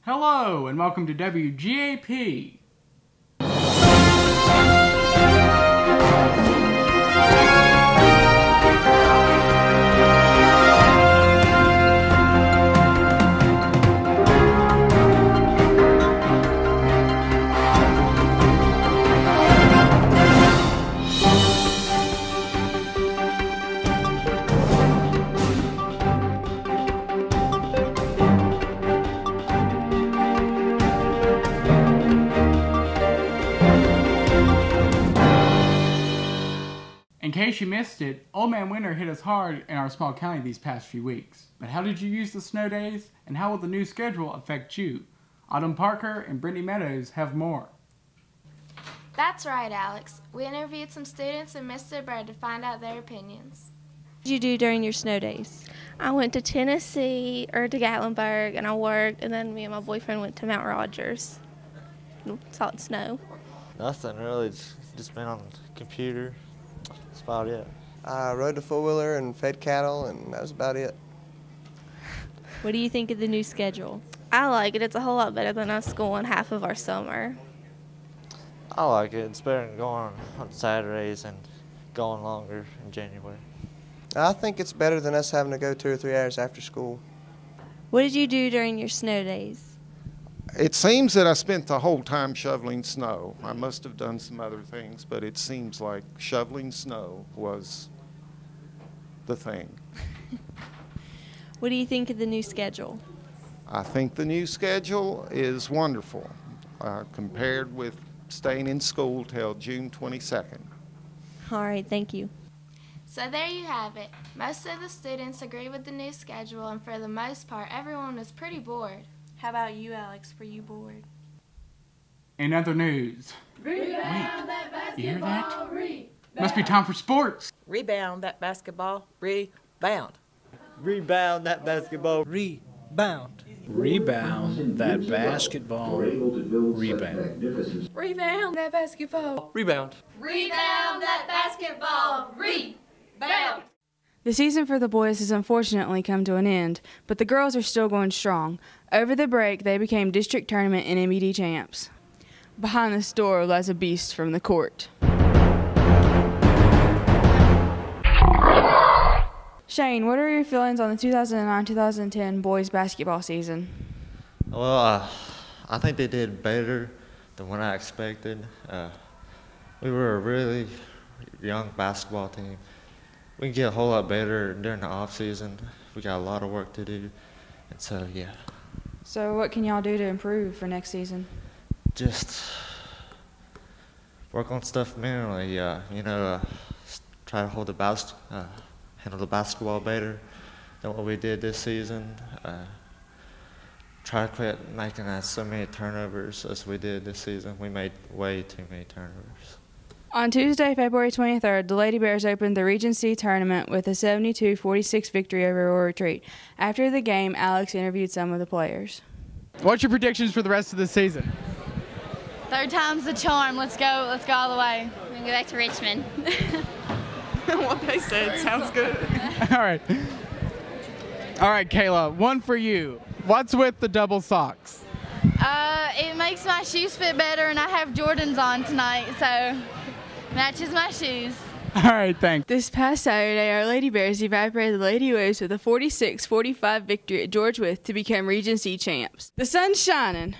Hello and welcome to WGAP. In case you missed it, Old Man Winter hit us hard in our small county these past few weeks. But how did you use the snow days, and how will the new schedule affect you? Autumn Parker and Brittany Meadows have more. That's right, Alex. We interviewed some students in Mr. Bird to find out their opinions. What did you do during your snow days? I went to Tennessee or to Gatlinburg, and I worked, and then me and my boyfriend went to Mount Rogers. Saw it snow. Nothing really, just been on the computer. That's about it. I rode the four-wheeler and fed cattle, and that was about it. What do you think of the new schedule? I like it. It's a whole lot better than us going half of our summer. I like it. It's better than going on Saturdays and going longer in January. I think it's better than us having to go 2 or 3 hours after school. What did you do during your snow days? It seems that I spent the whole time shoveling snow. I must have done some other things, but it seems like shoveling snow was the thing. What do you think of the new schedule? I think the new schedule is wonderful compared with staying in school till June 22nd. All right, thank you. So there you have it. Most of the students agree with the new schedule, and for the most part, everyone was pretty bored. How about you, Alex? Were you bored? In other news, Rebound that basketball. you hear that? Rebound. Must be time for sports. Rebound that basketball. Rebound. Rebound that basketball. Rebound. Rebound that basketball. Rebound. Rebound that basketball. Rebound. Rebound that basketball. Rebound. The season for the boys has unfortunately come to an end, but the girls are still going strong. Over the break, they became district tournament and MBD champs. Behind this door lies a beast from the court. Shane, what are your feelings on the 2009-2010 boys basketball season? Well, I think they did better than what I expected. We were a really young basketball team. We can get a whole lot better during the off season. We got a lot of work to do, and so yeah. So what can y'all do to improve for next season? Just work on stuff mentally. Try to hold handle the basketball better than what we did this season. Try to quit making so many turnovers as we did this season. We made way too many turnovers. On Tuesday, February 23rd, the Lady Bears opened the Region C tournament with a 72-46 victory over Royal Retreat. After the game, Alex interviewed some of the players. What's your predictions for the rest of the season? Third time's the charm. Let's go all the way. We're going to go back to Richmond. What they said sounds good. All right, Kayla, one for you. What's with the double socks? It makes my shoes fit better, and I have Jordans on tonight, so matches my shoes. All right, thanks. This past Saturday, our Lady Bears evaporated the Lady Waves with a 46-45 victory at George Wythe to become Region C champs. The sun's shining.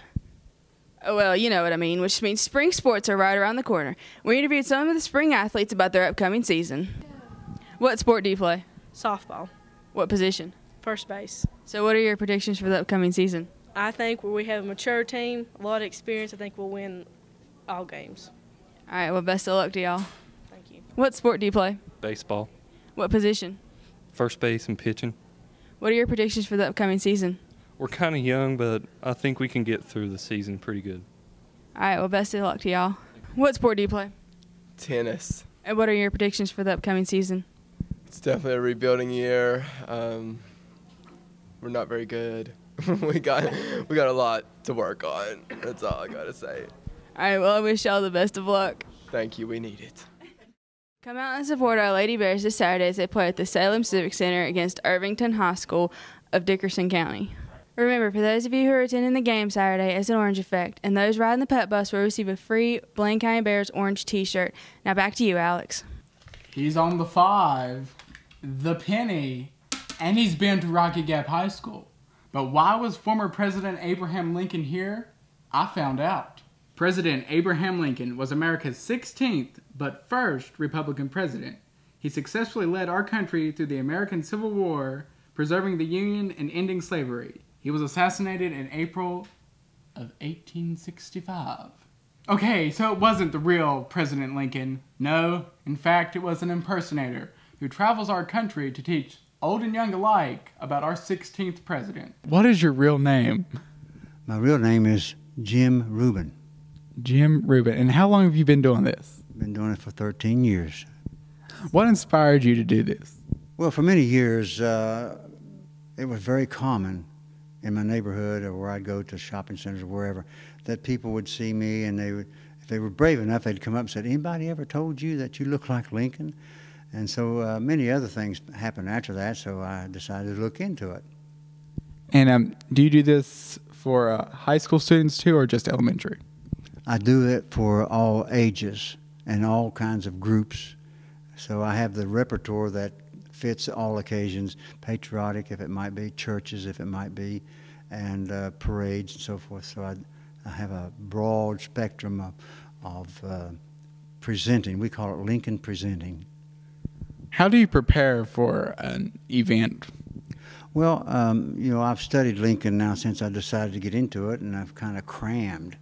Oh, well, you know what I mean, which means spring sports are right around the corner. We interviewed some of the spring athletes about their upcoming season. What sport do you play? Softball. What position? First base. So what are your predictions for the upcoming season? I think we have a mature team, a lot of experience. I think we'll win all games. All right, well, best of luck to y'all. Thank you. What sport do you play? Baseball. What position? First base and pitching. What are your predictions for the upcoming season? We're kind of young, but I think we can get through the season pretty good. All right, well, best of luck to y'all. What sport do you play? Tennis. And what are your predictions for the upcoming season? It's definitely a rebuilding year. We're not very good. we got a lot to work on. That's all I gotta say. All right, well, I wish y'all the best of luck. Thank you. We need it. Come out and support our Lady Bears this Saturday as they play at the Salem Civic Center against Irvington High School of Dickerson County. Remember, for those of you who are attending the game Saturday, it's an orange effect, and those riding the pet bus will receive a free Blaine County Bears orange t-shirt. Now back to you, Alex. He's on the 5, the penny, and he's been to Rocky Gap High School. But why was former President Abraham Lincoln here? I found out. President Abraham Lincoln was America's 16th but first Republican president. He successfully led our country through the American Civil War, preserving the Union and ending slavery. He was assassinated in April of 1865. Okay, so it wasn't the real President Lincoln. No, in fact, it was an impersonator who travels our country to teach old and young alike about our 16th president. What is your real name? My real name is Jim Rubin. Jim Rubin. And how long have you been doing this? Been doing it for 13 years. What inspired you to do this? Well, for many years, it was very common in my neighborhood or where I'd go to shopping centers or wherever, that people would see me and they would, if they were brave enough, they'd come up and said, "Anybody ever told you that you look like Lincoln?" And so many other things happened after that, so I decided to look into it. And do you do this for high school students too, or just elementary? I do it for all ages and all kinds of groups. So I have the repertoire that fits all occasions, patriotic if it might be, churches if it might be, and parades and so forth. So I have a broad spectrum of presenting. We call it Lincoln presenting. How do you prepare for an event? Well, you know, I've studied Lincoln now since I decided to get into it, and I've kind of crammed.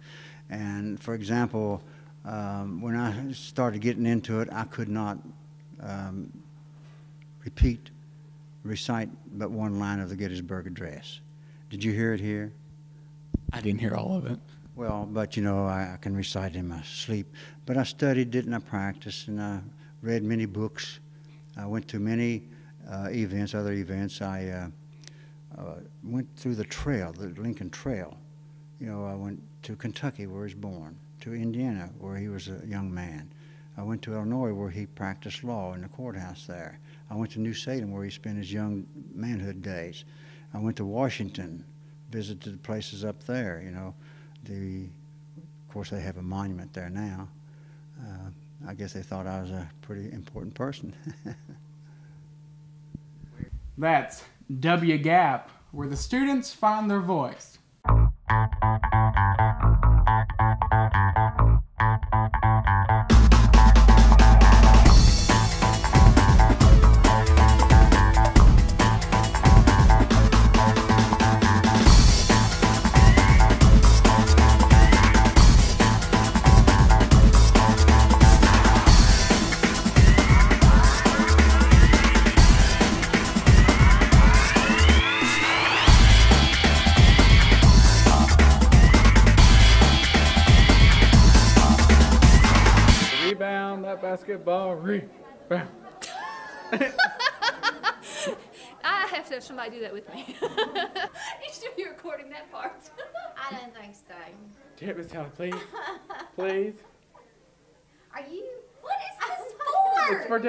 And for example, when I started getting into it, I could not recite but one line of the Gettysburg Address. Did you hear it here? I didn't hear all of it. Well, but you know, I can recite in my sleep. But I studied it and I practiced and I read many books. I went to many events, other events. I went through the trail, the Lincoln Trail. You know, I went to Kentucky where he was born, to Indiana where he was a young man. I went to Illinois where he practiced law in the courthouse there. I went to New Salem where he spent his young manhood days. I went to Washington, visited places up there, you know. Of course, they have a monument there now. I guess they thought I was a pretty important person. That's Wgap, where the students find their voice. Rebound that basketball, rebound. I have to have somebody do that with me. You should be recording that part. I don't think so. Tip us out, please. Please. Are you? What is this for? It's for